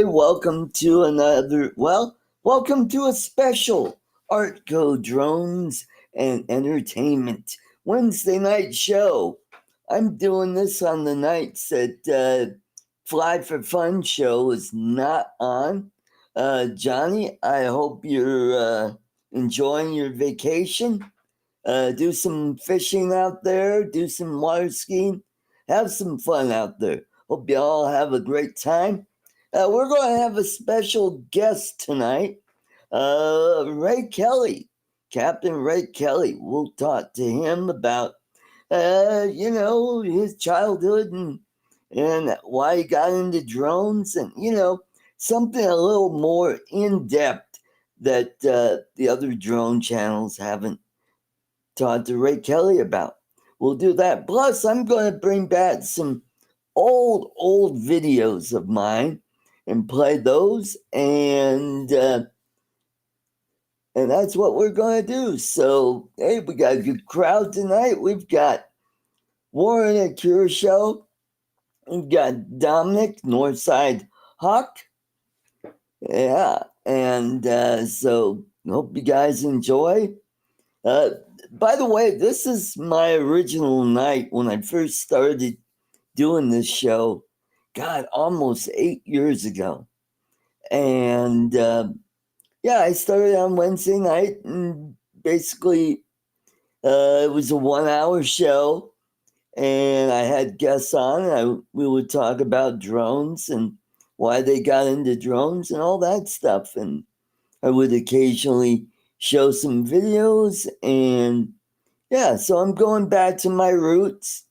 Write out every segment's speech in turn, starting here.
welcome to a special ArtCo Drones and Entertainment Wednesday night show. I'm doing this on the nights that Fly for Fun show is not on. Johnny, I hope you're enjoying your vacation. Do some fishing out there, do some water skiing, have some fun out there. Hope you all have a great time. We're going to have a special guest tonight, Ray Kelly, Captain Ray Kelly. We'll talk to him about, his childhood and why he got into drones and, something a little more in depth that the other drone channels haven't talked to Ray Kelly about. We'll do that. Plus, I'm going to bring back some old videos of mine and play those, and that's what we're going to do. So, hey, we got a good crowd tonight. We've got Warren at Cure Show. We've got Dominic, Northside Hawk. Yeah, and so hope you guys enjoy. By the way, this is my original night when I first started doing this show. God, almost 8 years ago. And I started on Wednesday night, and basically it was a 1 hour show, and I had guests on, and we would talk about drones and why they got into drones and all that stuff. And I would occasionally show some videos, and so I'm going back to my roots.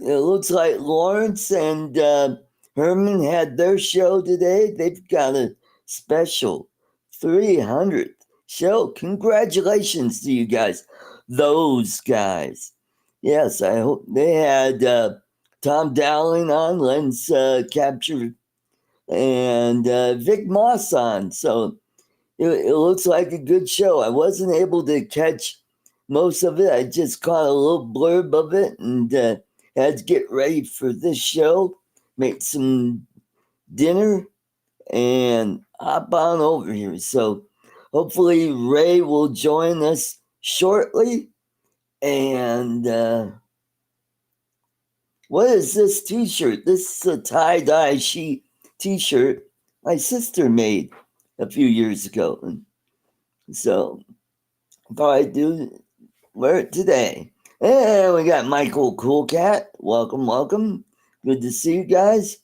It looks like Lawrence and Herman had their show today. They've got a special 300th show. Congratulations to you guys. Those guys. Yes, I hope they had Tom Dowling on, Lens Capture, and Vic Moss on. So it looks like a good show. I wasn't able to catch most of it. I just caught a little blurb of it and had to get ready for this show, make some dinner, and hop on over here. So hopefully Ray will join us shortly. And what is this t-shirt? This is a tie-dye t-shirt my sister made a few years ago. And so I thought I'd wear it today. And we got Michael Cool Cat. Welcome. Good to see you guys.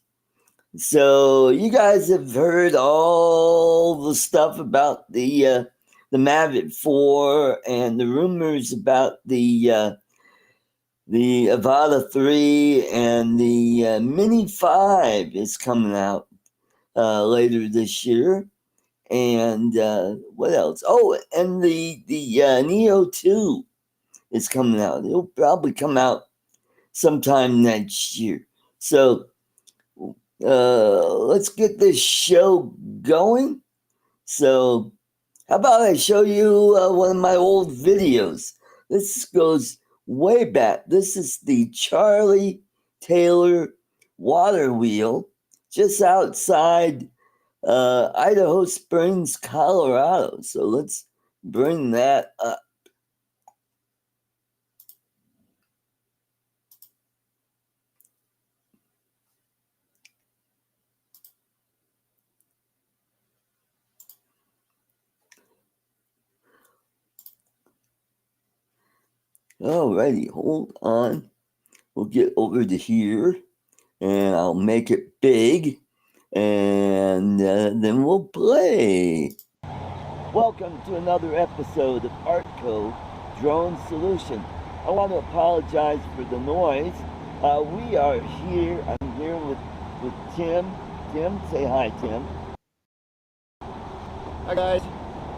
So you guys have heard all the stuff about the Mavic 4 and the rumors about the Avata 3 and the Mini 5 is coming out later this year. And what else? Oh, and the Neo 2 is coming out. It'll probably come out sometime next year. So let's get this show going. So how about I show you one of my old videos? This goes way back. This is the Charlie Taylor water wheel just outside Idaho Springs, Colorado. So let's bring that up. Alrighty, hold on. We'll get over to here and I'll make it big and then we'll play. Welcome to another episode of ArtCo Drone Solution. I want to apologize for the noise. We are here. I'm here with Tim. Tim, say hi, Tim. Hi, guys.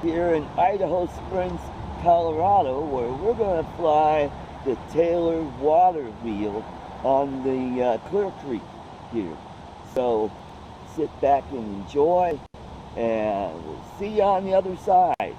Here in Idaho Springs, Colorado, where we're going to fly the Taylor water wheel on the Clear Creek here. So sit back and enjoy, and we'll see you on the other side.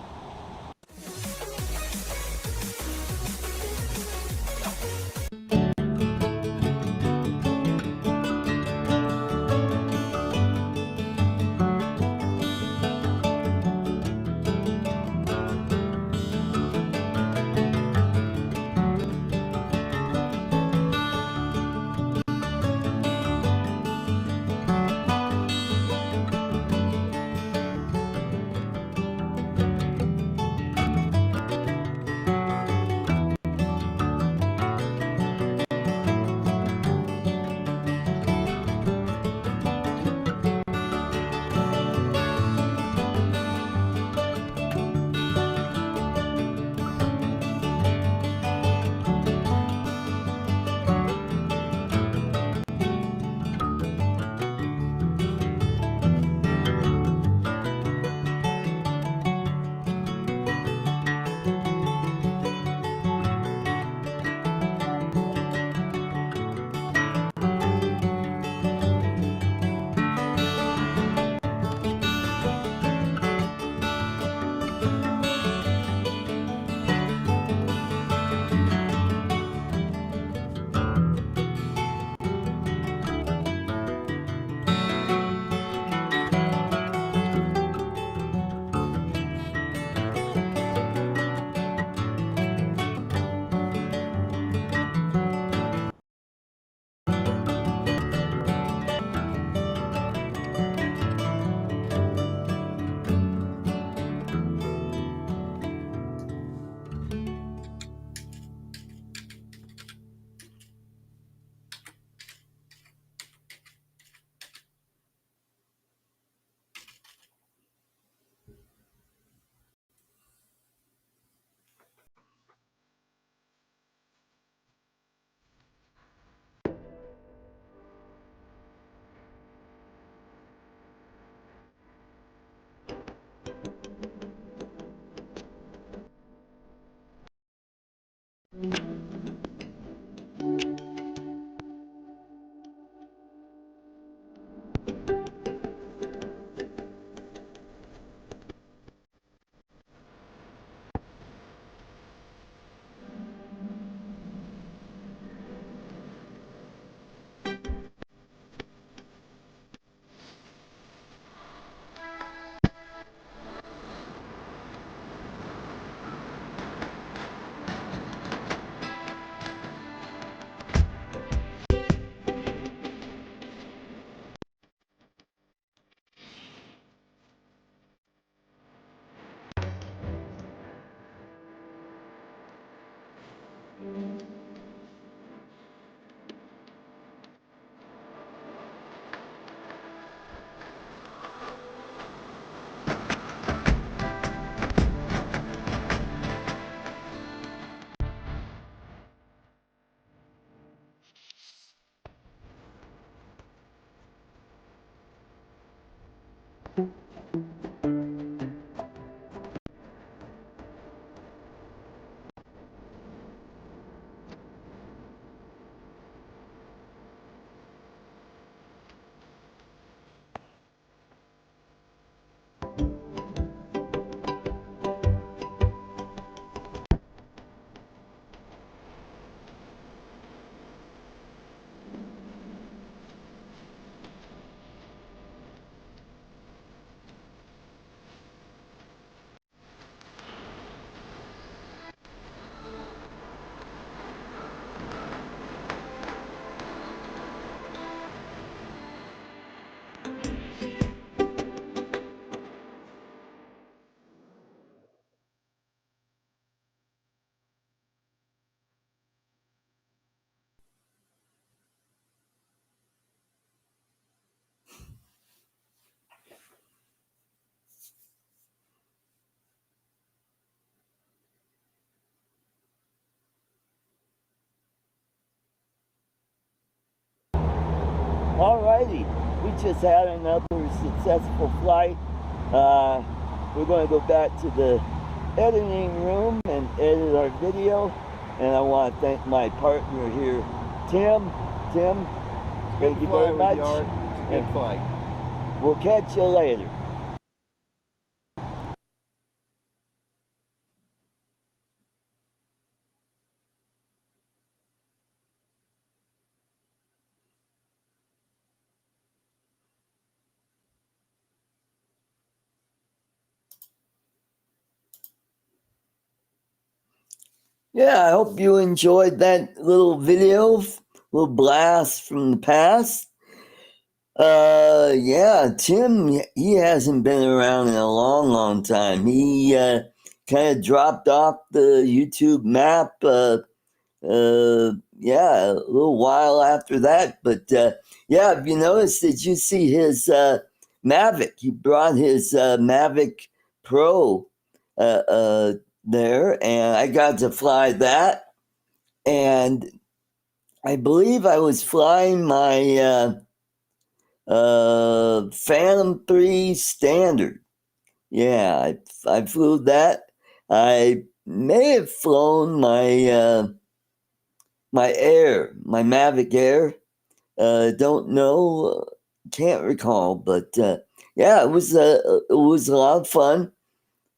Alrighty, we just had another successful flight. We're going to go back to the editing room and edit our video. And I want to thank my partner here, Tim. Tim, thank you very much. Good flight. We'll catch you later. Yeah, I hope you enjoyed that little video, little blast from the past. Yeah, Tim, he hasn't been around in a long, long time. He kind of dropped off the YouTube map. Yeah, a little while after that. But yeah, have you noticed? Did you see his Mavic? He brought his Mavic Pro there, and I got to fly that. And I believe I was flying my Phantom 3 Standard. Yeah, I flew that. I may have flown my my Air, my Mavic Air. Don't know, can't recall, but yeah, it was a lot of fun.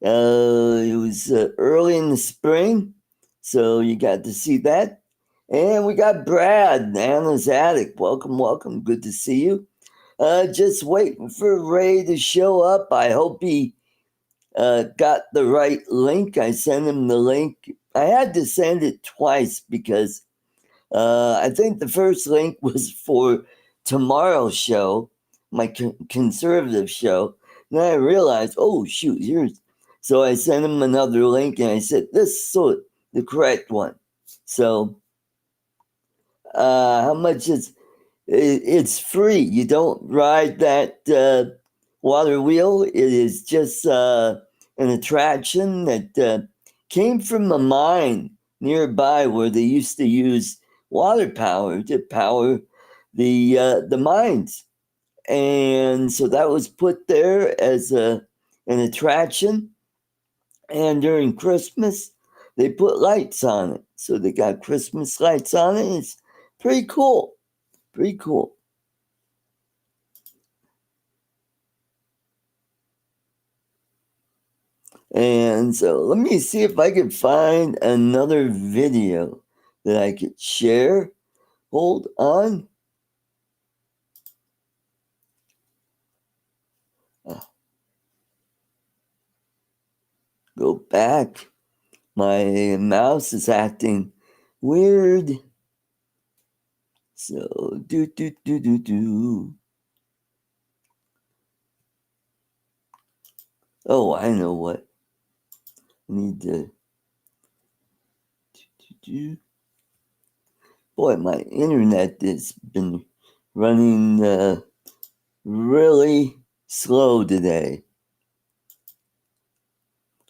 It was early in the spring, so you got to see that. And we got Brad, Anna's Attic. Welcome, welcome. Good to see you. Just waiting for Ray to show up. I hope he got the right link. I sent him the link. I had to send it twice because I think the first link was for tomorrow's show, my conservative show. Then I realized, oh shoot, here's. So I sent him another link, and I said, "This is the correct one." So, how much is? It's free. You don't ride that water wheel. It is just an attraction that came from a mine nearby where they used to use water power to power the mines, and so that was put there as an attraction. And during Christmas, they put lights on it, so they got Christmas lights on it. It's pretty cool. Pretty cool. And so let me see if I can find another video that I could share. Hold on. Go back. My mouse is acting weird. So do. Oh, I know what. I need to do. Boy, my internet has been running really slow today.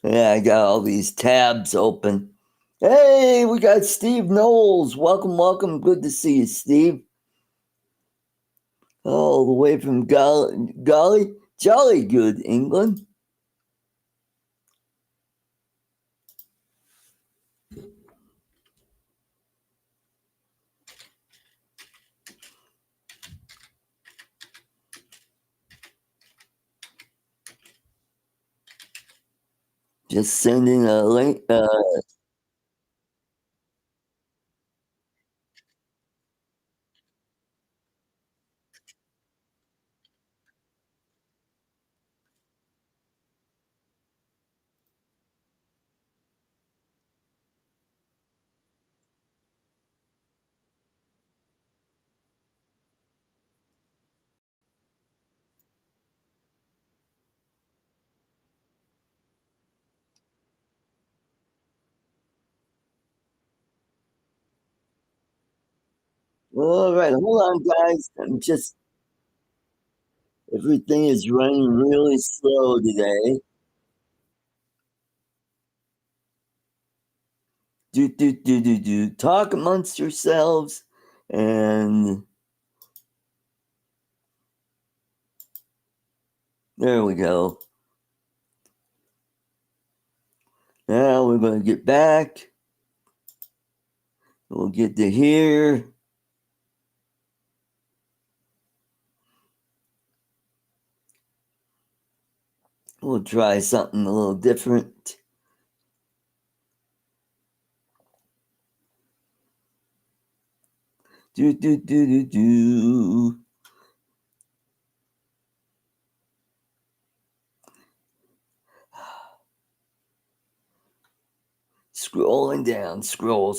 Yeah, I got all these tabs open. Hey, we got Steve Knowles. Welcome, welcome. Good to see you, Steve. All the way from Jolly Good, England. Just sending a link. All right, hold on, guys. Everything is running really slow today. Do. Talk amongst yourselves, and there we go. Now we're going to get back. We'll get to here. We'll try something a little different. Do. Scrolling down. Scroll.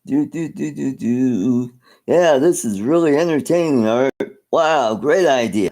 Do. Yeah, this is really entertaining, Art. Wow, great idea.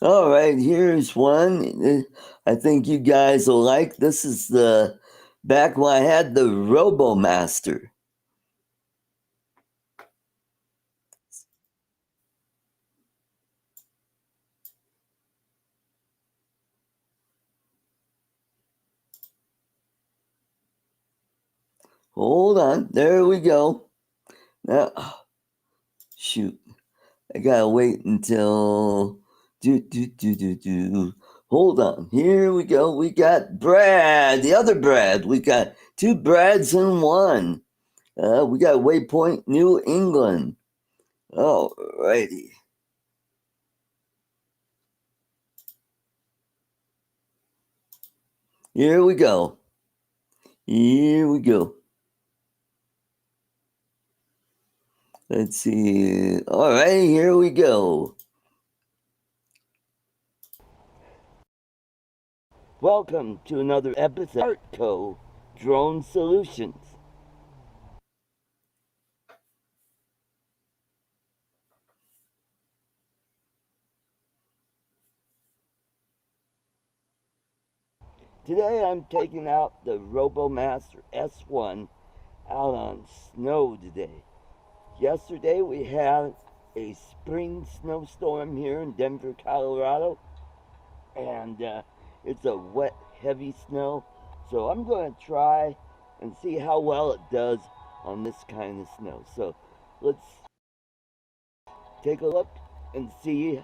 All right, here's one. I think you guys will like. This is the back when I had the RoboMaster. Hold on, there we go. Now, shoot, I gotta wait until do. Hold on, here we go. We got Brad, the other Brad. We got two Brads in one. We got Waypoint, New England. All righty. Here we go. Here we go. Let's see. All right, here we go. Welcome to another episode of ArtCo Drone Solutions. Today I'm taking out the RoboMaster S1 out on snow today. Yesterday we had a spring snowstorm here in Denver, Colorado, and it's a wet, heavy snow. So I'm going to try and see how well it does on this kind of snow. So let's take a look and see.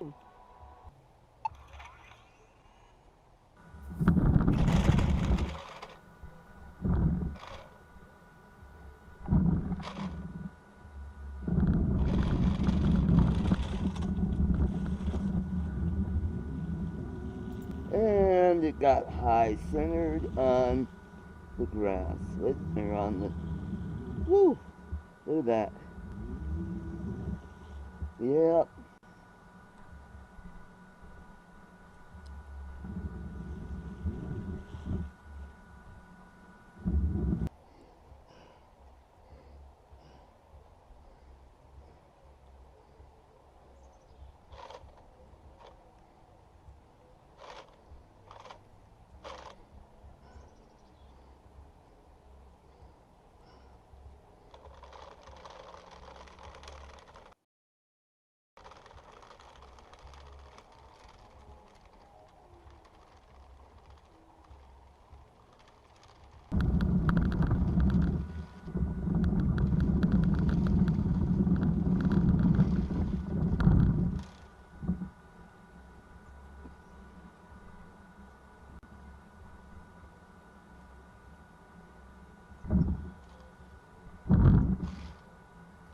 And it got high centered on the grass. Or on the. Woo! Look at that. Yeah.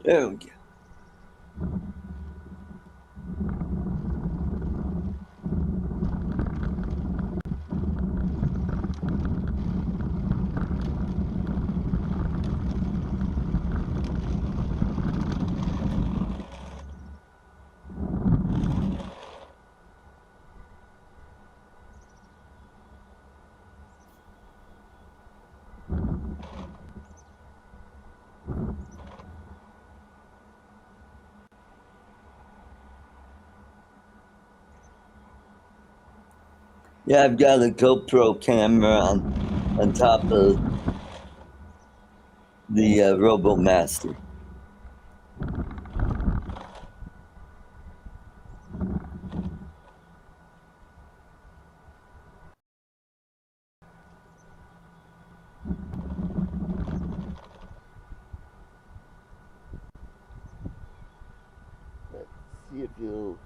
There we go. Yeah, I've got a GoPro camera on top of the RoboMaster. Let's see if you'll.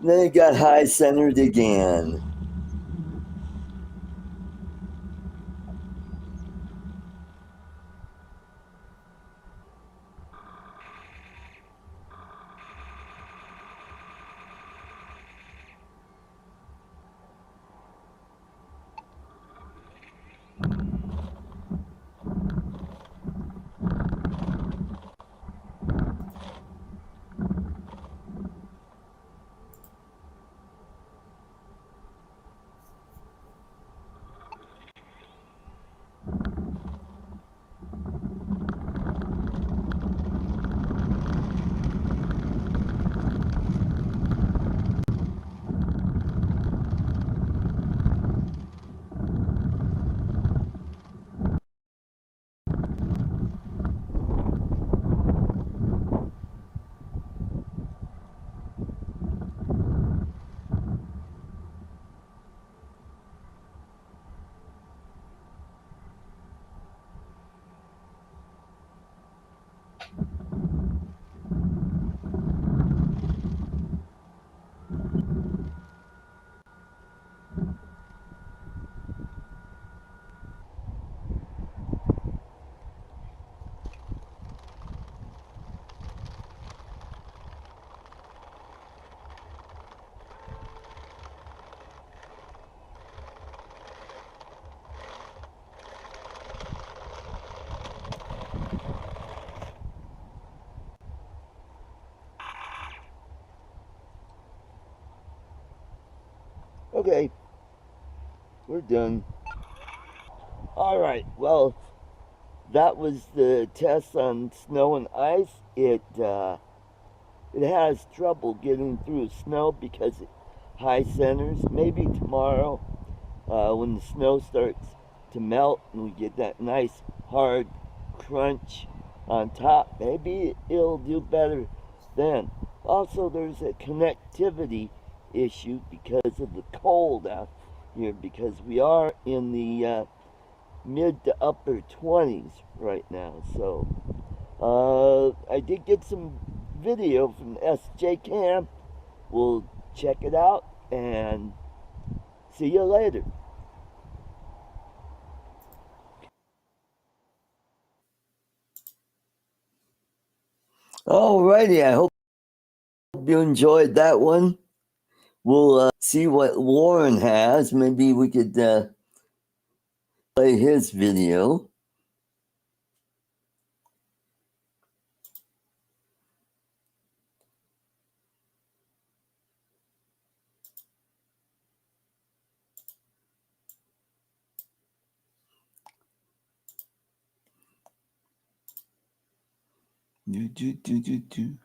Then it got high centered again. Okay, we're done. All right. Well, that was the test on snow and ice. It has trouble getting through snow because it high centers. Maybe tomorrow, when the snow starts to melt and we get that nice hard crunch on top, maybe it'll do better then. Also, there's a connectivity issue because of the cold out here, because we are in the mid to upper 20s right now. So I did get some video from SJ Cam. We'll check it out, and see you later. Alrighty, I hope you enjoyed that one. We'll see what Warren has. Maybe we could play his video. Do, do, do, do, do.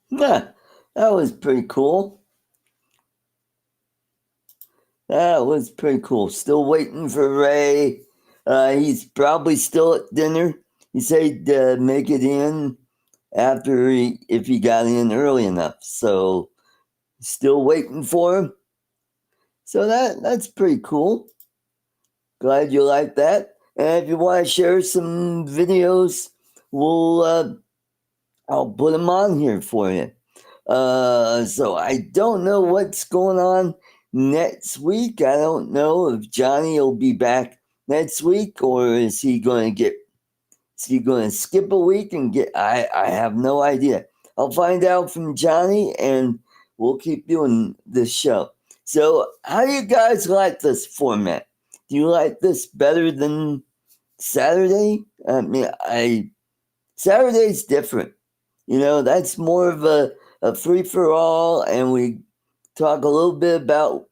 Yeah, that was pretty cool. That was pretty cool. Still waiting for Ray. He's probably still at dinner. He said he'd make it in after if he got in early enough. So still waiting for him. So that's pretty cool. Glad you like that. And if you want to share some videos, I'll put them on here for you. So I don't know what's going on next week. I don't know if Johnny will be back next week, or is he going to skip a week and get? I have no idea. I'll find out from Johnny, and we'll keep doing this show. So, how do you guys like this format? Do you like this better than Saturday? I mean, Saturday's different. You know, that's more of a free for all, and we talk a little bit about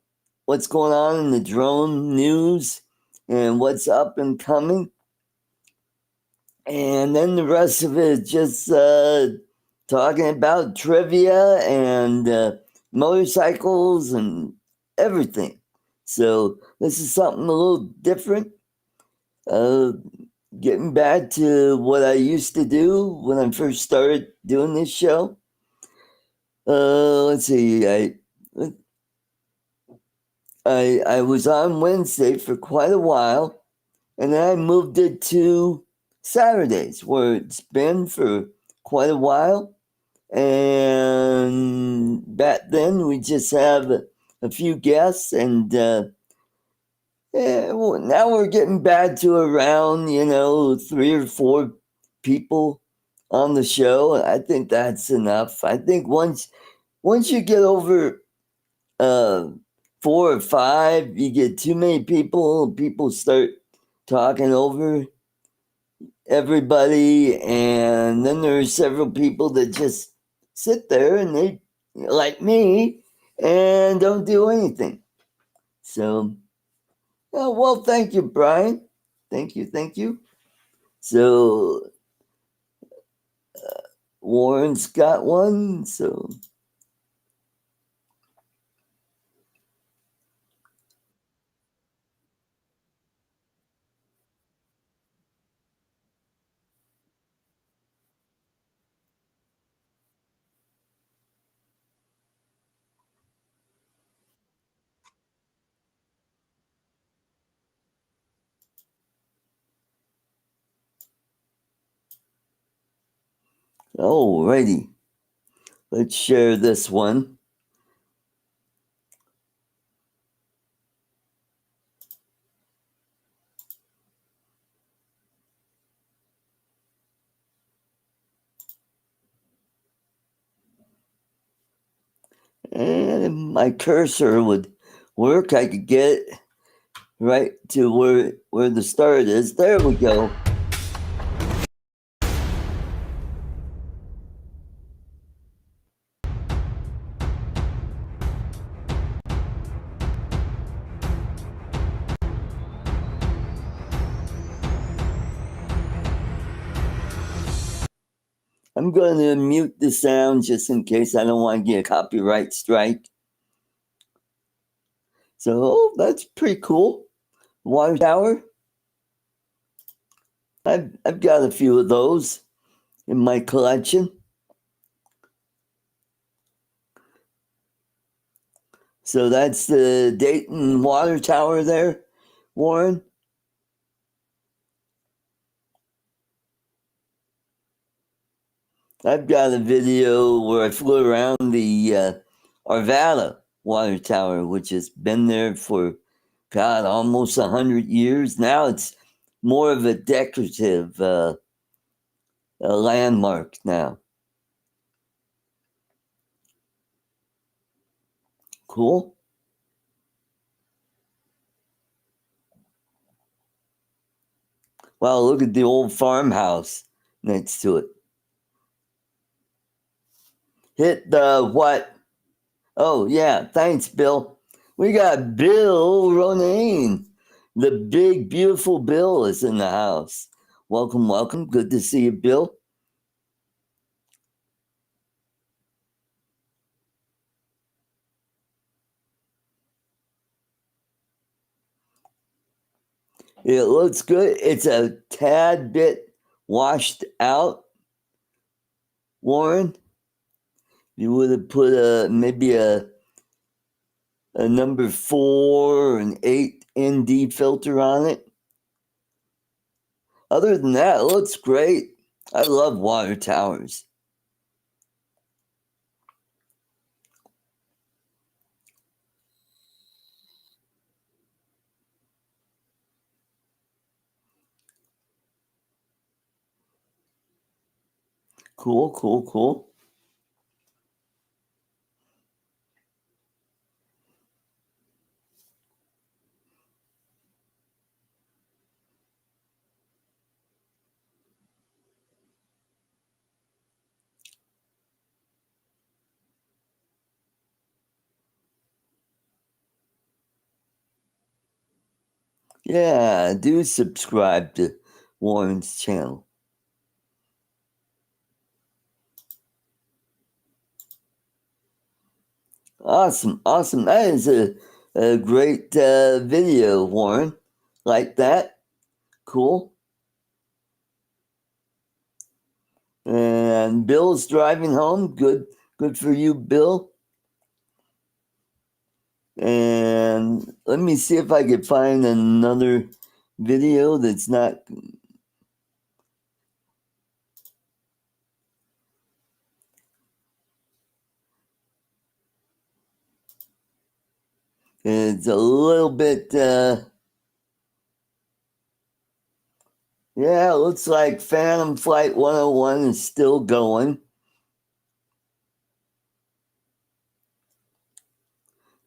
what's going on in the drone news and what's up and coming. And then the rest of it is just talking about trivia and motorcycles and everything. So this is something a little different. Uh, Getting back to what I used to do when I first started doing this show. Let's see. I was on Wednesday for quite a while, and then I moved it to Saturdays, where it's been for quite a while. And back then, we just have a few guests, and well, now we're getting back to around 3 or 4 people on the show. I think that's enough. I think once you get over uh, 4 or 5, you get too many people. People start talking over everybody, and then there are several people that just sit there and they, like me, and don't do anything. So, well, thank you, Brian. Thank you. So, Warren's got one. So, alrighty, let's share this one. And if my cursor would work, I could get it right to where the start is. There we go. I'm going to mute the sound just in case I don't want to get a copyright strike. So that's pretty cool. Water tower. I've got a few of those in my collection. So that's the Dayton water tower there, Warren. I've got a video where I flew around the Avata water tower, which has been there for, God, almost 100 years. Now it's more of a decorative a landmark now. Cool. Wow, look at the old farmhouse next to it. Hit the what? Oh, yeah. Thanks, Bill. We got Bill Ronayne. The big, beautiful Bill is in the house. Welcome, welcome. Good to see you, Bill. It looks good. It's a tad bit washed out, Warren. You would have put maybe a number 4 or an 8 ND filter on it. Other than that, it looks great. I love water towers. Cool, cool, cool. Yeah, do subscribe to Warren's channel. Awesome, awesome. That is a great video, Warren. Like that. Cool. And Bill's driving home. Good for you, Bill. And let me see if I can find another video that's not. It's a little bit. Yeah, it looks like Phantom Flight 101 is still going.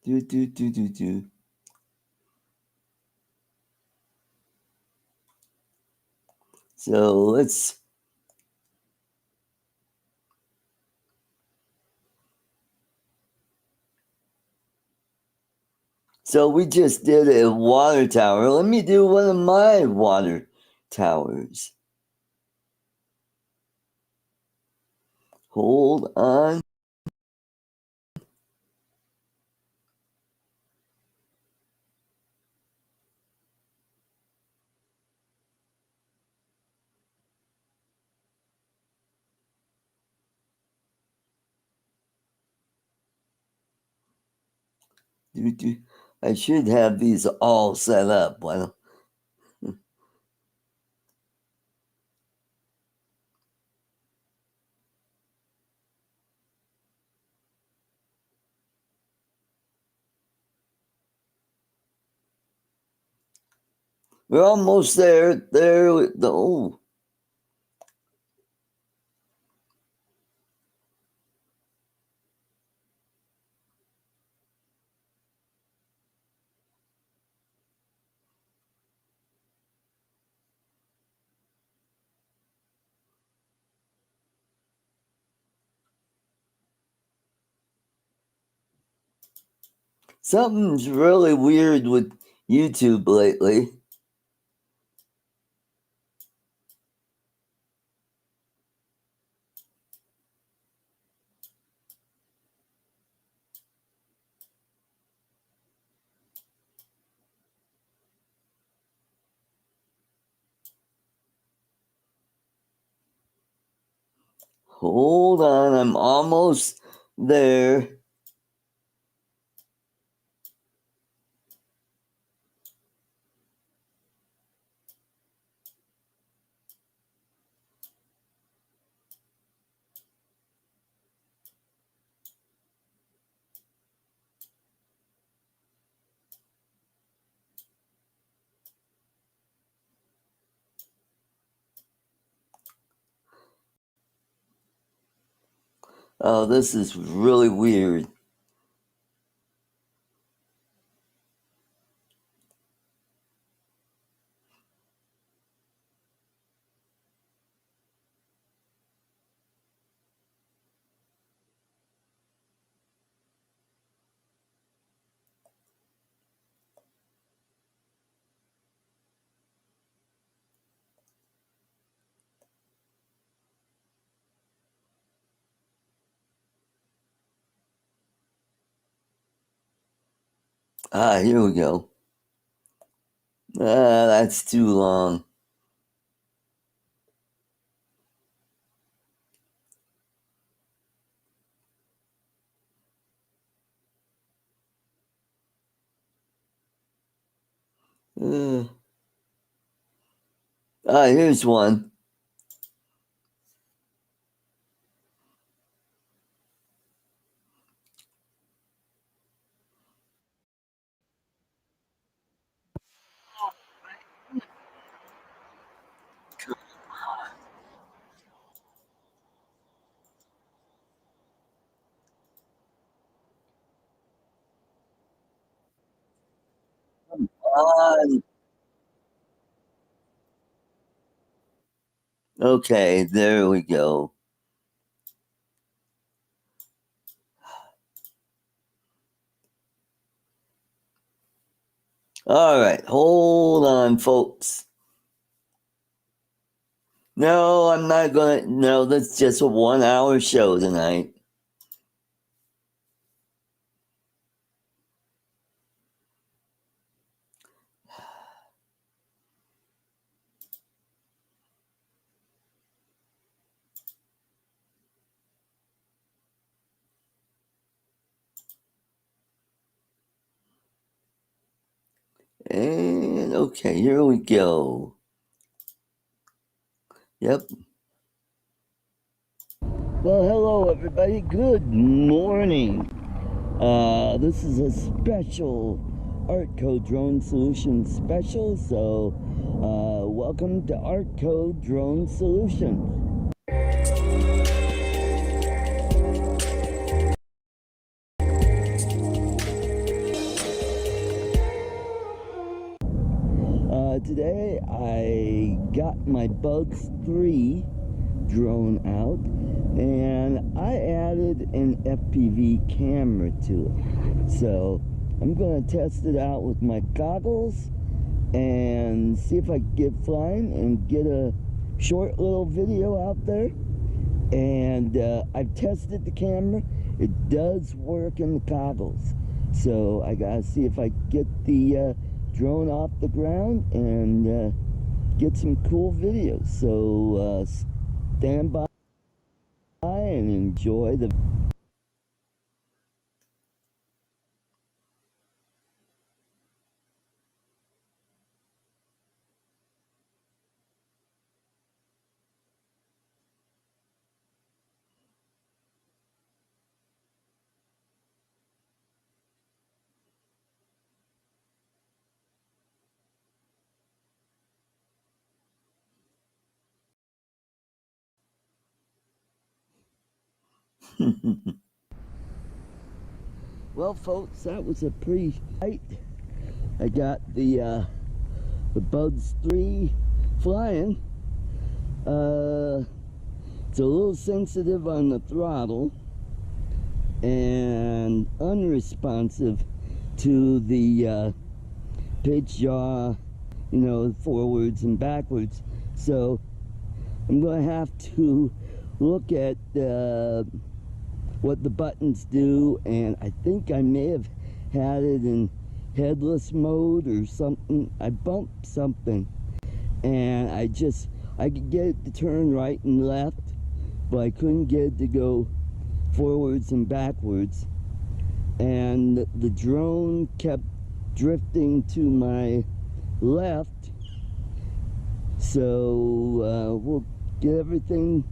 Do. So let's. So we just did a water tower. Let me do one of my water towers. Hold on. I should have these all set up. Well, we're almost there. There. Oh. Something's really weird with YouTube lately. Hold on, I'm almost there. Oh, this is really weird. Ah, here we go. Ah, that's too long. Uh, here's one. On. Okay, there we go. All right, hold on, folks. No, I'm not gonna. No, that's just a 1 hour show tonight. And okay, here we go. Yep. Well, hello, everybody. Good morning. This is a special ArtCo Drone Solutions special. So, welcome to ArtCo Drone Solutions. Today I got my Bugs 3 drone out and I added an FPV camera to it. So I'm going to test it out with my goggles and see if I can get flying and get a short little video out there. And I've tested the camera. It does work in the goggles. So I gotta see if I get the drone off the ground and get some cool videos. So stand by and enjoy the Well, folks, that was a pretty fight. I got the Bugs 3 flying. It's a little sensitive on the throttle and unresponsive to the pitch yaw, you know, forwards and backwards. So I'm going to have to look at what the buttons do, and I think I may have had it in headless mode or something. I bumped something, and I could get it to turn right and left, but I couldn't get it to go forwards and backwards, and the drone kept drifting to my left. So we'll get everything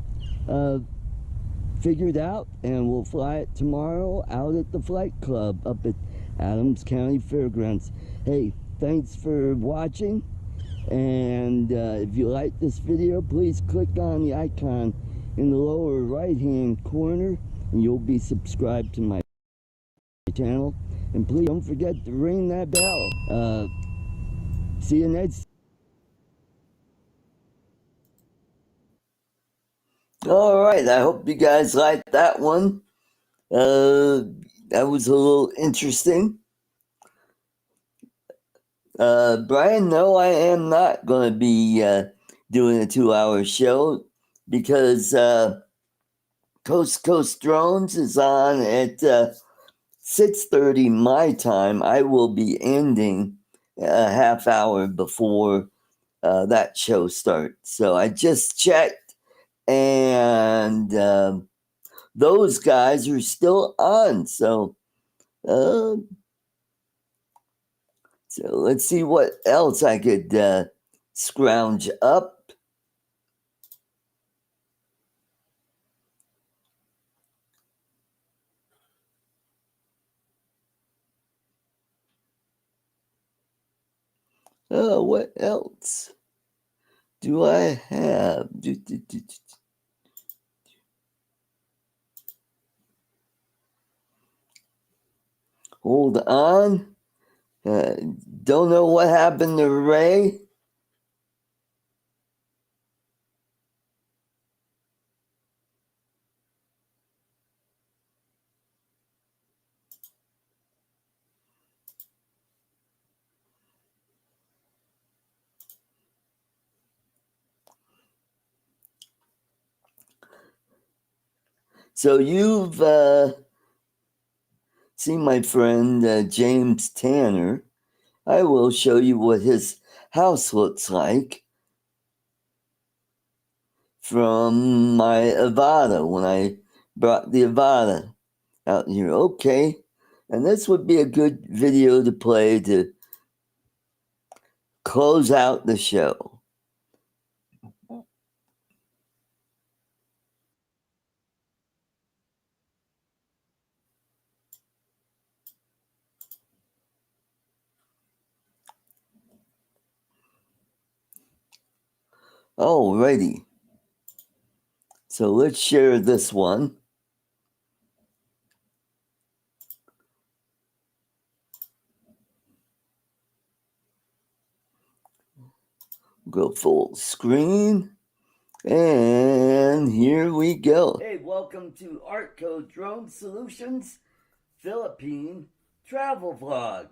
figured out, and we'll fly it tomorrow out at the flight club up at Adams County Fairgrounds. Hey, thanks for watching, and if you like this video, please click on the icon in the lower right hand corner and you'll be subscribed to my channel. And please don't forget to ring that bell. See you next. All right, I hope you guys liked that one. That was a little interesting. Brian, no, I am not going to be doing a 2-hour show because Coast to Coast Drones is on at 6:30 my time. I will be ending a half hour before that show starts. So I just checked, and those guys are still on. So let's see what else I could scrounge up. What else do I have? Hold on. Don't know what happened to Ray. So you've seen my friend James Tanner. I will show you what his house looks like from my Avata when I brought the Avata out here. Okay, and this would be a good video to play to close out the show. Alrighty, so let's share this one. Go full screen, and here we go. Hey, welcome to ArtCo Drone Solutions Philippine Travel Vlog.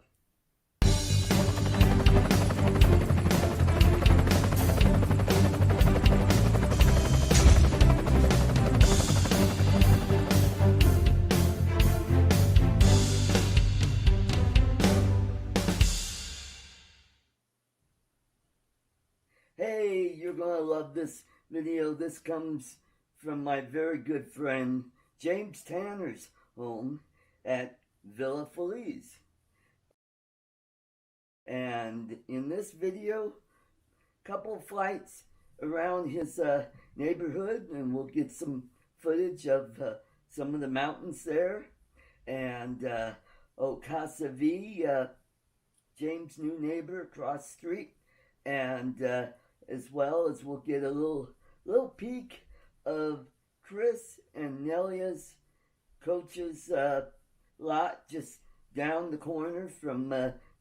Hey, you're gonna love this video. This comes from my very good friend James Tanner's home at Villa Feliz. And in this video, couple flights around his neighborhood, and we'll get some footage of some of the mountains there. And Casa V, James' new neighbor across the street, and as well as we'll get a little peek of Chris and Nelia's coach's lot just down the corner from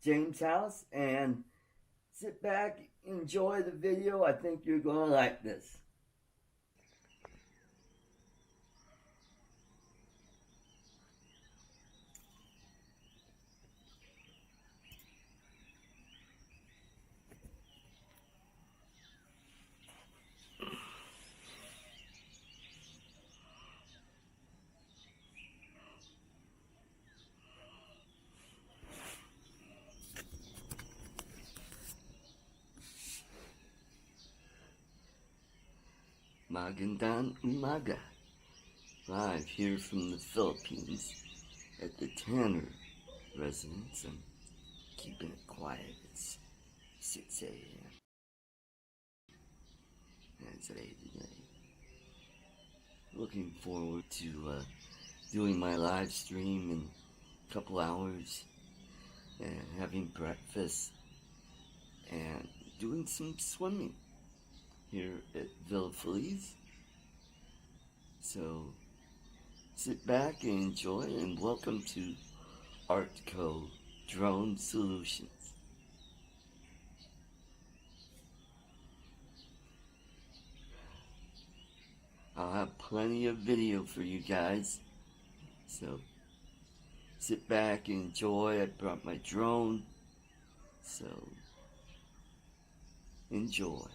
James' house. And sit back, enjoy the video. I think you're gonna like this. Magandang umaga, live here from the Philippines at the Tanner residence. I'm keeping it quiet. It's 6 a.m. and today. Looking forward to doing my live stream in a couple hours and having breakfast and doing some swimming here at Villa Feliz. So sit back and enjoy, and welcome to ArtCo Drone Solutions. I'll have plenty of video for you guys, so sit back and enjoy. I brought my drone, so enjoy.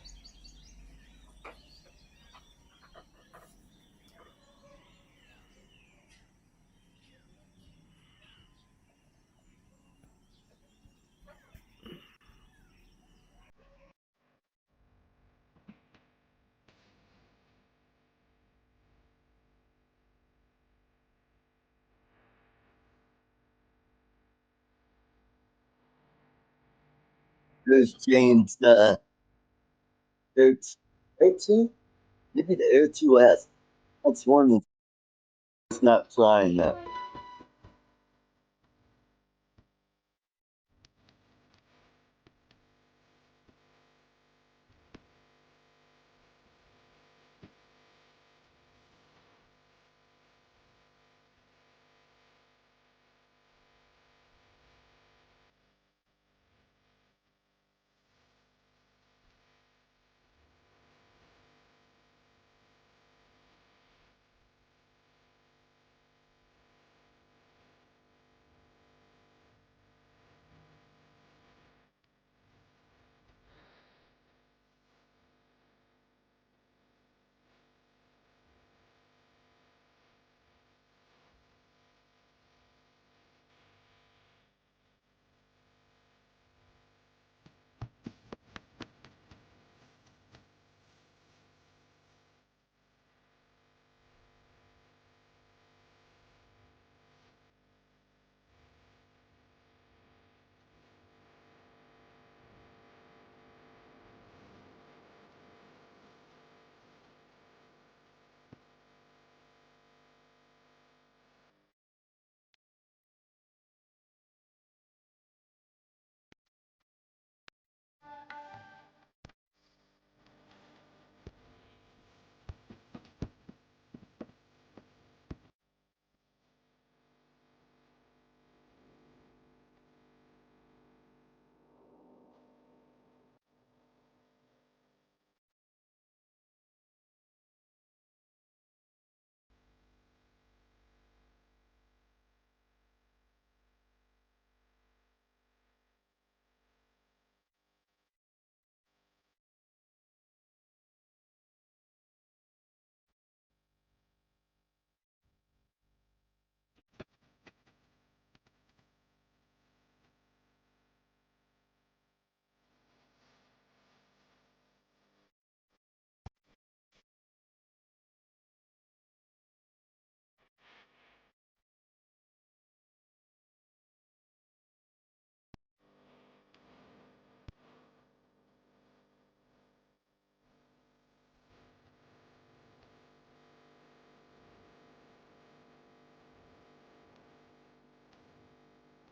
There's James, Air, Air 2? Maybe the Air 2S. That's one that's not flying now.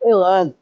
Hey, Lon.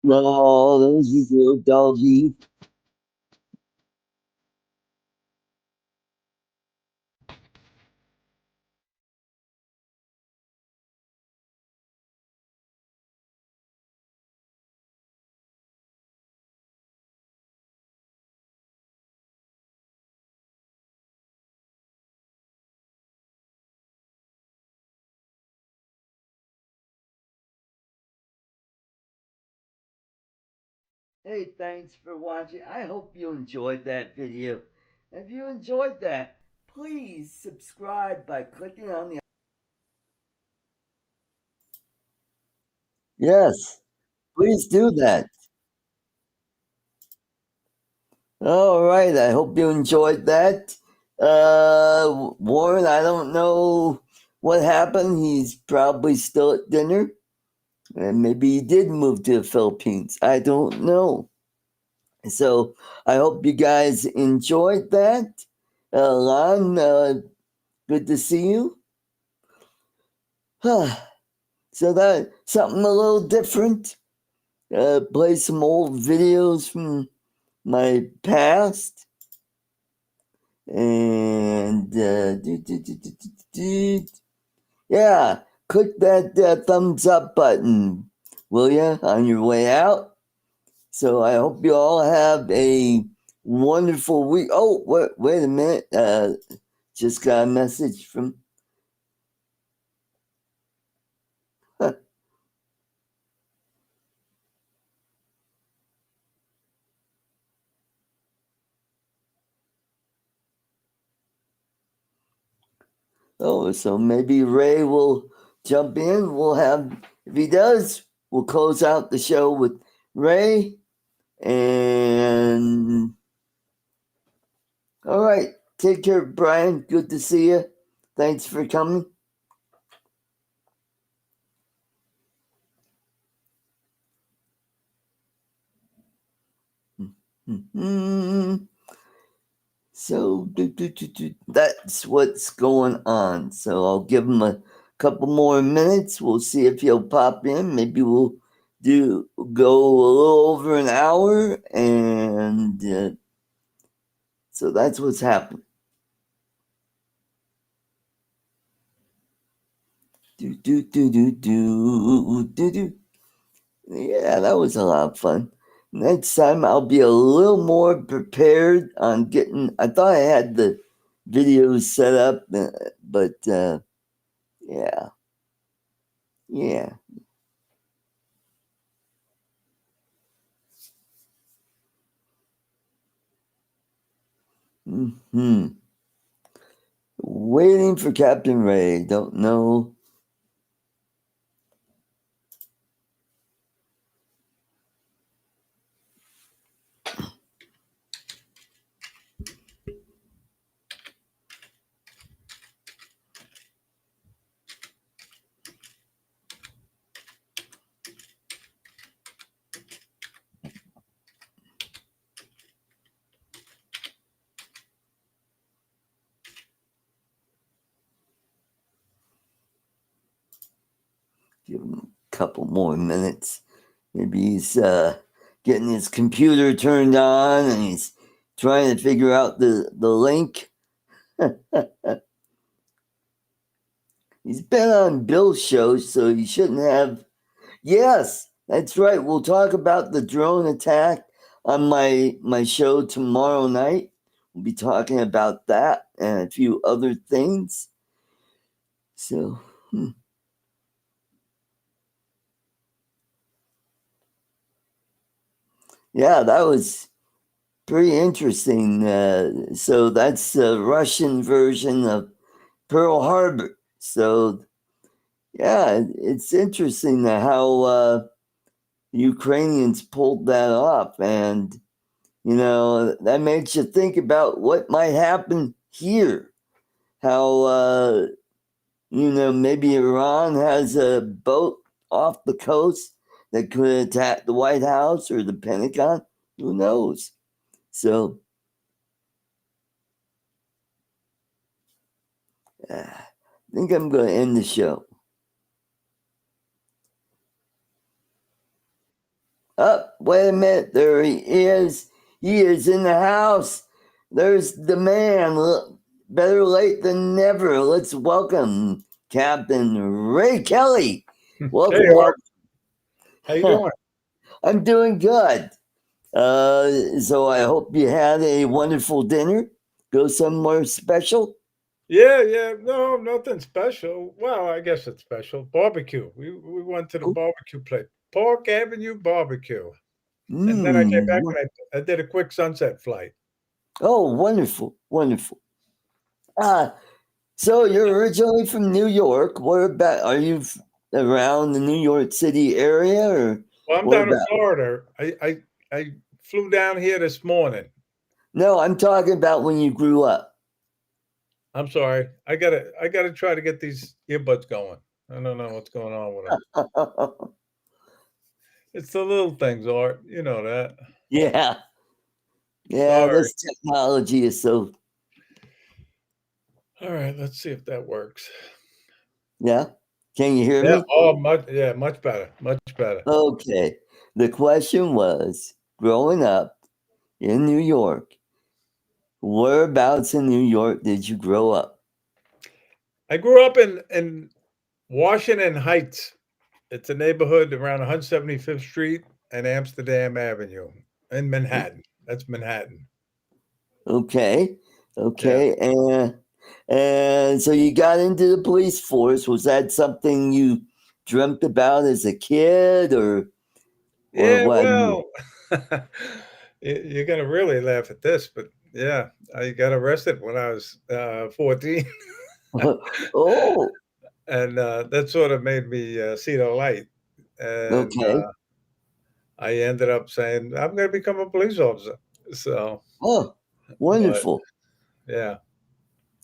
Oh, those little doggy. Hey, thanks for watching. I hope you enjoyed that video. If you enjoyed that, please subscribe by clicking on the. Yes, please do that. All right, I hope you enjoyed that. Warren, I don't know what happened. He's probably still at dinner. And maybe he did move to the Philippines. I don't know. So I hope you guys enjoyed that. Lon, good to see you. So that something a little different. Play some old videos from my past. And yeah, click that thumbs up button, will ya, on your way out? So I hope you all have a wonderful week. Oh, wait a minute. Just got a message from. Oh, so maybe Ray will jump in. We'll have, if he does, we'll close out the show with Ray. And all right, take care, Brian. Good to see you. Thanks for coming. So that's what's going on. So I'll give him a couple more minutes. We'll see if he'll pop in. Maybe we'll do go a little over an hour, and so that's what's happening. Do. Yeah, that was a lot of fun. Next time I'll be a little more prepared on getting. I thought I had the videos set up, but yeah, yeah. Hmm. Waiting for Captain Ray. Don't know. Give him a couple more minutes. Maybe he's getting his computer turned on and he's trying to figure out the link. He's been on Bill's show, so he shouldn't have. Yes, that's right. We'll talk about the drone attack on my show tomorrow night. We'll be talking about that and a few other things. So, yeah, that was pretty interesting. So that's the Russian version of Pearl Harbor. So yeah, it's interesting how Ukrainians pulled that off, and that makes you think about what might happen here. How maybe Iran has a boat off the coast that could attack the White House or the Pentagon. Who knows? So I think I'm going to end the show. Wait a minute. There he is. He is in the house. There's the man. Look, better late than never. Let's welcome Captain Ray Kelly. Hey, Welcome, Art. How you welcome. doing? I'm doing good. So I hope you had a wonderful dinner. Go somewhere special. Yeah, yeah. No, nothing special. Well, I guess it's special. Barbecue. We went to the Oh, barbecue place, Park Avenue Barbecue, and then I came back mm, and I did a quick sunset flight. oh, wonderful, wonderful. Ah, so you're originally from New York. Where about are you around the New York City area or Well, I'm where down in about? Florida. I flew down here this morning. No, I'm talking about when you grew up. I'm sorry. I gotta try to get these earbuds going. I don't know what's going on with them. It's the little things, Art. You know that. Yeah, yeah, Sorry. this technology is so, All right. Let's see if that works. yeah. Can you hear Yeah. me? Oh, much. Yeah, much better. Much better. Okay. The question was growing up in New York, whereabouts in New York did you grow up? I grew up in Washington Heights. It's a neighborhood around 175th Street and Amsterdam Avenue in Manhattan. That's Manhattan. Okay. Yeah. Okay. And so you got into the police force. Was that something you dreamt about as a kid or Yeah, what? well, you're going to really laugh at this, but yeah, I got arrested when I was 14. Oh, And that sort of made me see the light. And okay. I ended up saying, I'm going to become a police officer. So, Oh, but wonderful. yeah.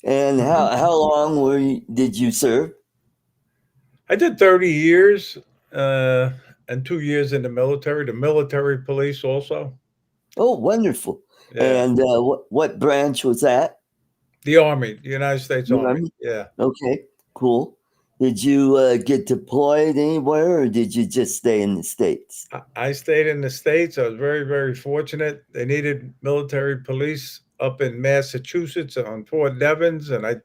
And Mhm. how long did you serve? I did 30 years uh, and 2 years in the military police also. Oh, wonderful. Yeah. And what branch was that? The Army, the United States You Army. remember? Yeah. Okay, cool. Did you get deployed anywhere, or did you just stay in the states? I stayed in the States. I was very, very fortunate. They needed military police up in Massachusetts on Fort Devens, and I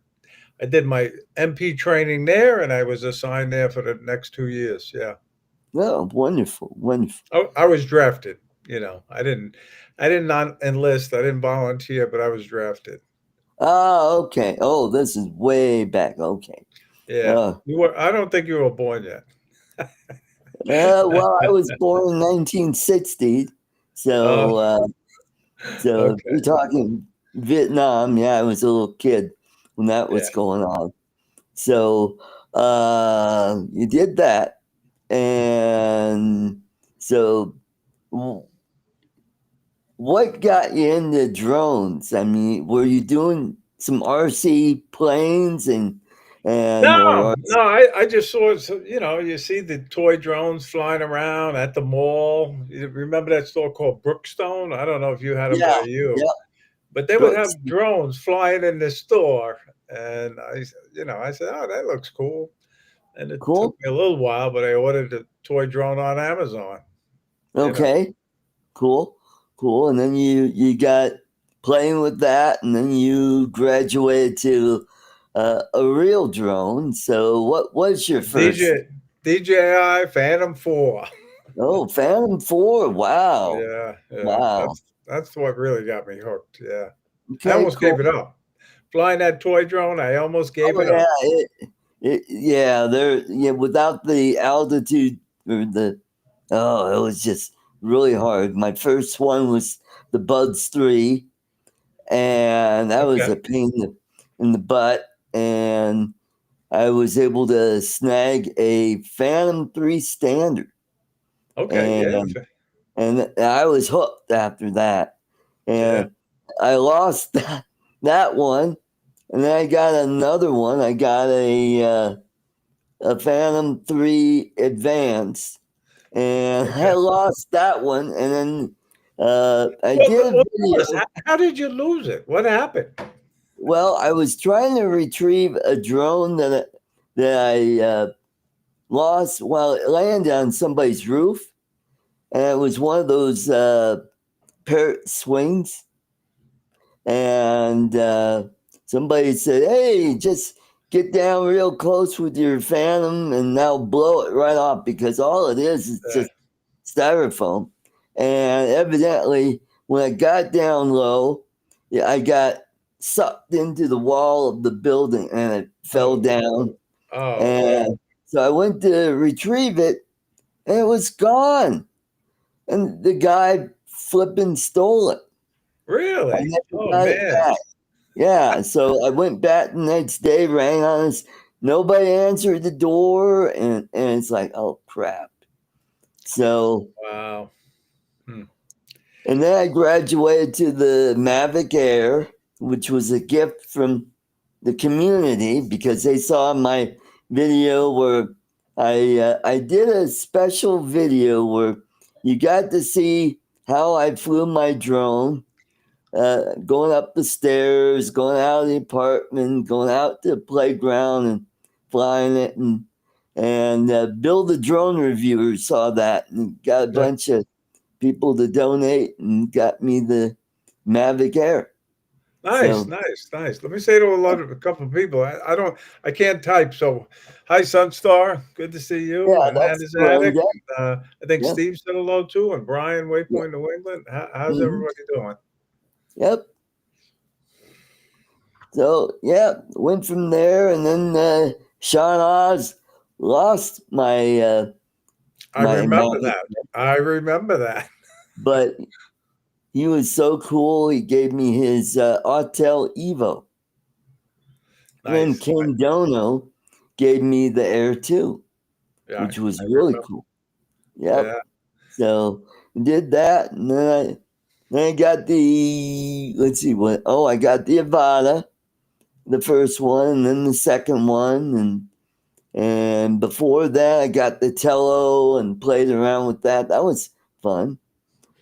did my MP training there, and I was assigned there for the next 2 years. Yeah. Oh, wonderful, wonderful. I was drafted. I did not enlist. I didn't volunteer, but I was drafted. Ah, okay. Oh, this is way back. Okay. Yeah. Uh, You were. I don't think you were born yet. well, I was born in 1960, Oh, so so if okay. you're talking Vietnam. Yeah, I was a little kid when that Yeah. was going on. So you did that, and so what got you into drones? I mean, were you doing some RC planes and or No, no, I just saw, you see the toy drones flying around at the mall. You remember that store called Brookstone? I don't know if you had them yeah, by you, yeah, but they would Brooks, have drones flying in the store. And I said, oh, that looks cool. And it took cool. me a little while, but I ordered the toy drone on Amazon, you know. Okay, cool, cool. And then you got playing with that, and then you graduated to a real drone. So what was your first? DJI Phantom 4. Oh, Phantom 4. Wow, Yeah, yeah. wow. That's what really got me hooked. Yeah. I Okay, almost cool. gave it up. Flying that toy drone, I almost gave Oh it yeah, up. yeah, there, yeah, without the altitude or the, oh, it was just really hard. My first one was the Buds 3, and that was Okay. a pain in the butt. And I was able to snag a Phantom 3 standard, Okay. Yeah. and I was hooked after that. Yeah. And I lost that one, and then I got another one. I got a Phantom 3 Advance, and I Okay. lost that one. And then I Well, did a first, video. how did you lose it? What happened? Well, I was trying to retrieve a drone that I lost while it landed on somebody's roof, and it was one of those parrot swings, and somebody said, "Hey, just get down real close with your phantom, and now blow it right off because all it is Yeah. just styrofoam." And evidently, when I got down low, yeah, I got sucked into the wall of the building and it fell Oh, down. oh, wow. And so I went to retrieve it, and it was gone. And the guy flipping stole it. I Really? never Oh, got it man. back. Yeah, so I went back the next day, rang on us. Nobody answered the door, and it's like, oh crap. So, Wow. Hmm. and then I graduated to the Mavic Air, which was a gift from the community because they saw my video where I did a special video where you got to see how I flew my drone, going up the stairs, going out of the apartment, going out to the playground, and flying it, and Bill the drone reviewer saw that and got a Yeah. bunch of people to donate and got me the Mavic Air. Nice, So nice, nice. Let me say to a couple of people. I can't type. So, hi, Sunstar. Good to see you. yeah, And that's Nana's Attic. Brenda. I think Yep. Steve said hello too. And Brian, Yep. Waypoint, New England. How's Mhm. everybody doing? Yep. So yeah, went from there, and then Sean Oz lost my I my remember Mavic, that. I remember that. but he was so cool. He gave me his Autel Evo, and then Nice. Ken Dono gave me the Air 2, Yeah, which was I really remember. cool. Yep. Yeah, So did that, and then I got the, let's see what. Oh, I got the Avata, the first one, and then the second one, and before that, I got the Tello and played around with that. That was fun.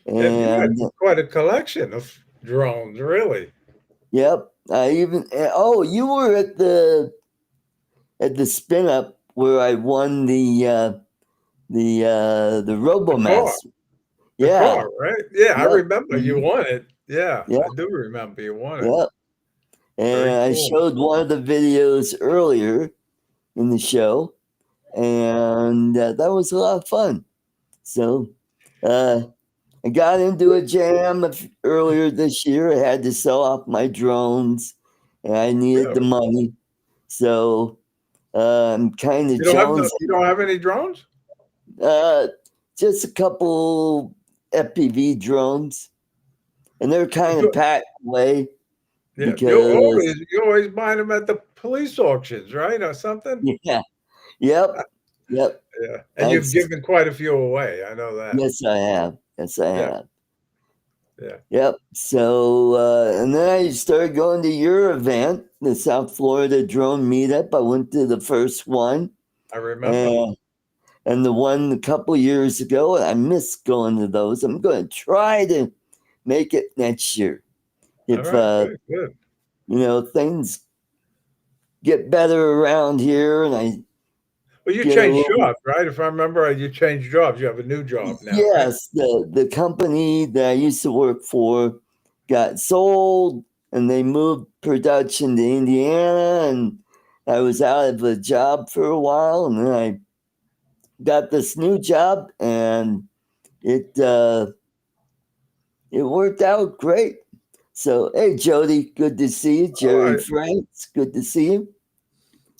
yeah. You had And quite a collection of drones, really. yep, I even oh, you were at the spin up where I won the The car, RoboMaster. the Yeah, car, right? Yeah, I yep, remember you mhm, won it. Yeah, yep, I do remember you won it. yep. Very And I cool. showed one of the videos earlier in the show, and that was a lot of fun. So uh, I got into a jam earlier this year. I had to sell off my drones, and I needed the Really? money. So I'm kind of You jonesing. don't have any drones? Uh, just a couple FPV drones, and they're kind of You- packed away Yeah, because you always buy them at the police auctions, right, or something? yeah, yep, yep. Yeah, and I you've given quite a few away. I know that. yes, I have. Yes, I Yeah, have. yeah, Yep. So, and then I started going to your event, the South Florida Drone Meetup. I went to the first one, I remember. and and the one a couple years ago. And I missed going to those. I'm going to try to make it next year All if right, good, good. things get better around here, and I Well, you get a changed little. jobs, right? If I remember right, you changed jobs. You have a new job now, right? Yes, the company that I used to work for got sold, and they moved production to Indiana, and I was out of a job for a while, and then I got this new job, and it it worked out great. So hey, Jody, good to see you. All Jerry right. Franks, good to see you.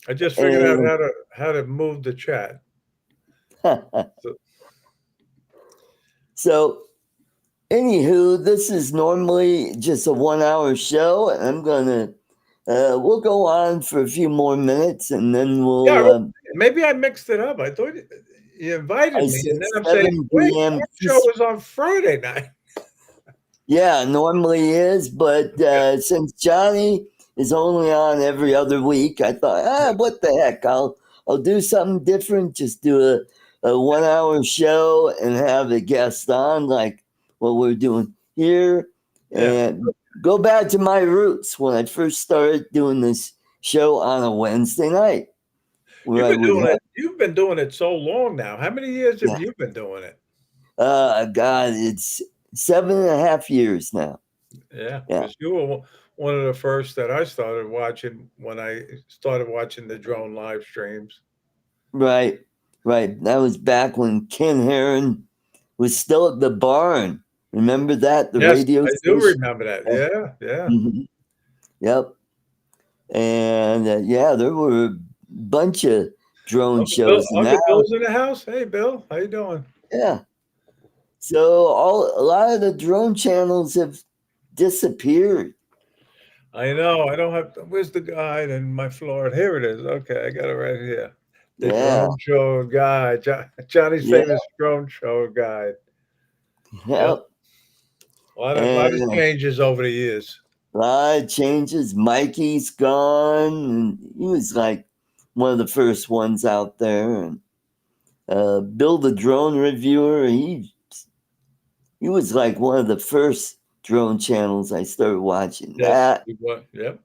I just figured out And how to move the chat. So, so anywho, this is normally just a 1 hour show, and I'm gonna we'll go on for a few more minutes, and then yeah, we'll. maybe I mixed it up. I thought you I invited me, and said then I'm saying, 7 wait, p.m. our show was on Friday night. Yeah, normally is, but since Johnny is only on every other week, I thought, what the heck? I'll do something different. Just do a 1 hour show and have a guest on, like what we're doing here, Yeah, and go back to my roots when I first started doing this show on a Wednesday night, where I would have you've been doing it so long now. How many years have yeah, you been doing it? God, it's 7.5 years now. Yeah, Yeah, because you were one of the first that I started watching when I started watching the drone live streams. right, right. That was back when Ken Heron was still at the barn. Remember that, the Yes, radio I do station? remember that. Yeah, yeah. Mhm. Yep. And yeah, there were a bunch of drone shows. Now, Uncle Bill's in the house. Hey, Bill, how you doing? yeah. So a lot of the drone channels have disappeared. I know. I don't have. Where's the guide in my Florida? Here it is. Okay, I got it right here. The Yeah, drone show guide, Johnny's yeah, famous drone show guide. Yep, yep. lot of And changes over the years. a lot of changes. Mikey's gone. And he was like one of the first ones out there. And Bill the drone reviewer, he was like one of the first drone channels I started watching. Yes, That, he was. Yep.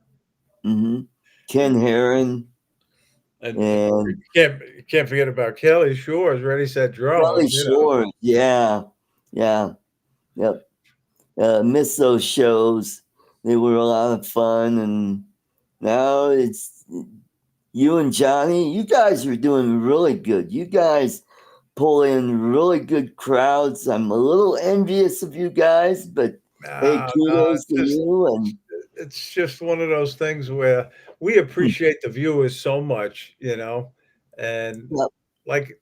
hmm Ken Heron, And and you can't forget about Kelly Shores, Ready Set Kelly Drone. You know. Shore. Yeah, yeah, yep. Miss those shows. They were a lot of fun, and now it's you and Johnny. You guys are doing really good. You guys pull in really good crowds. I'm a little envious of you guys, but hey, No, kudos to you. And it's just one of those things where we appreciate the viewers so much, you know, and yep. like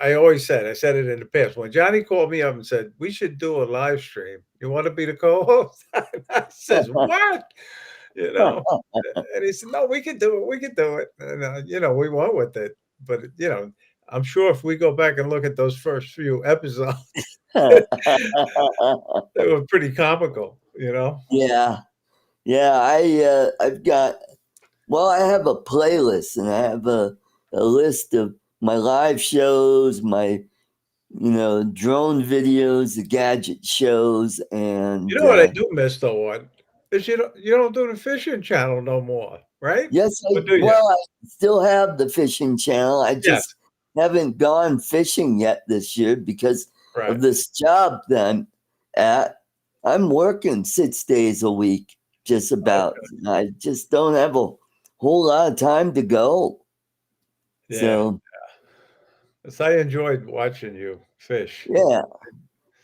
I always said, I said it in the past. When Johnny called me up and said we should do a live stream, you want to be the co-host? I says what? You know, and he said, no, we can do it. We can do it. And you know, we went with it. But you know, I'm sure if we go back and look at those first few episodes, they were pretty comical. You know. Yeah, yeah. I've got, well, I have a playlist, and I have a list of my live shows, my drone videos, the gadget shows, You and know what I do miss though, what? Is you don't do the fishing channel no more, right? yes, Or do you? I still have the fishing channel. I Yes. just haven't gone fishing yet this year because of Right. this job that I'm at. I'm working 6 days a week, just about. Okay. I just don't have a whole lot of time to go. Yeah. So, 'Cause I enjoyed watching you fish. yeah,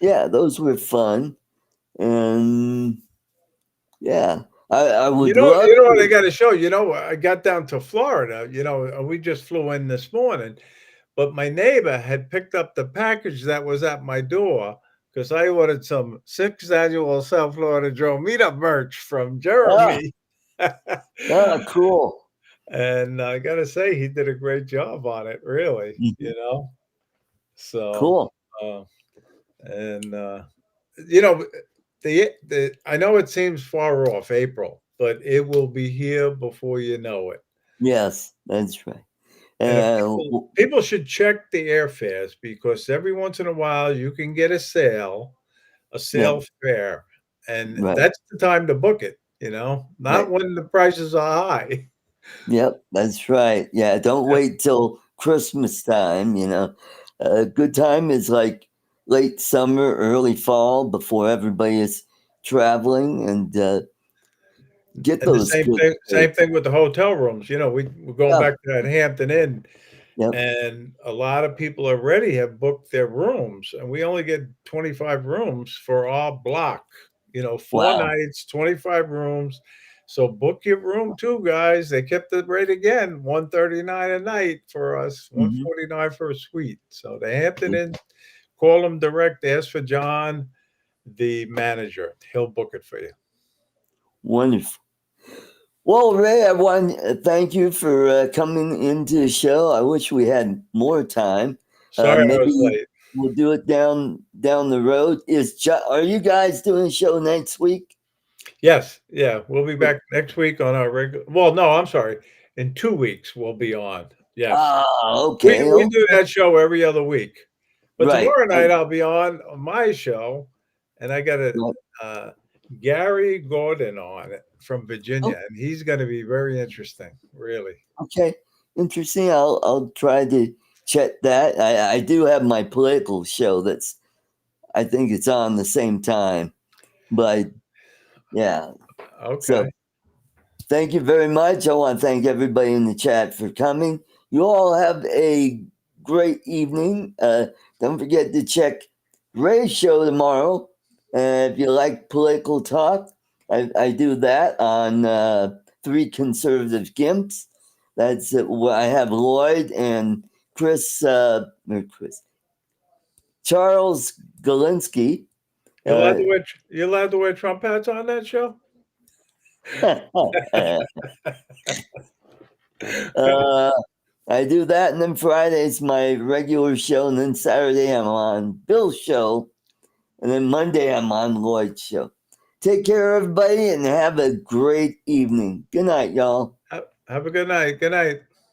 yeah, those were fun. And yeah, I would love You know what I to. gotta show you? You know, I got down to Florida, you know, we just flew in this morning, but my neighbor had picked up the package that was at my door because I ordered some 6th annual South Florida Drone Meetup merch from Ah, Jeremy. cool. And I gotta say, he did a great job on it, really, Mhm. you know? So, Cool. uh, and, you know, the I know it seems far off, April, but it will be here before you know it. Yes, that's right. And if W people should check the airfares because every once in a while you can get a Yep, sale fare, and right. that's the time to book it, you know, not Right. when the prices are high. Yep, that's right. Yeah, don't wait till Christmas time, A good time is like late summer, early fall before everybody is traveling, and get And the those good same rates. thing with the hotel rooms, you know, we're going Yeah, back to that Hampton Inn, yep. and a lot of people already have booked their rooms, and we only get 25 rooms for our block, you know, 4 Wow. nights, 25 rooms. So book your room too, guys. They kept the rate again, 139 a night for us, Mhm. 149 for a suite. So the Hampton Inn, call them direct, ask for John, the manager. He'll book it for you. Wonderful. Well, Ray, I want to thank you for coming into the show. I wish we had more time. Sorry I was Maybe late. we'll do it down the road. Are you guys doing a show next week? Yes, yeah, we'll be back next week on our regular. Well, no, I'm sorry. In 2 weeks, we'll be on. Yes. Ah, We okay, we do okay, that show every other week. But right, tomorrow night, I'll be on my show, and I got right. uh, Gary Gordon on it from Oh, Virginia, and he's gonna be very interesting, really. okay, interesting. I'll try to check that. I do have my political show that's I think it's on the same time. But yeah, so Okay. thank you very much. I want to thank everybody in the chat for coming. You all have a great evening. Don't forget to check Ray's show tomorrow. If you like political talk, I do that on Three Conservative Gimps. That's where I have Lloyd and Chris, Charles Galinsky. You allowed Uh, to wear you allowed to wear Trump hats on that show? uh, I do that, and then Friday's my regular show, and then Saturday I'm on Bill's show, and then Monday I'm on Lloyd's show. Take care, everybody, and have a great evening. Good night, y'all. Have a good night. Good night.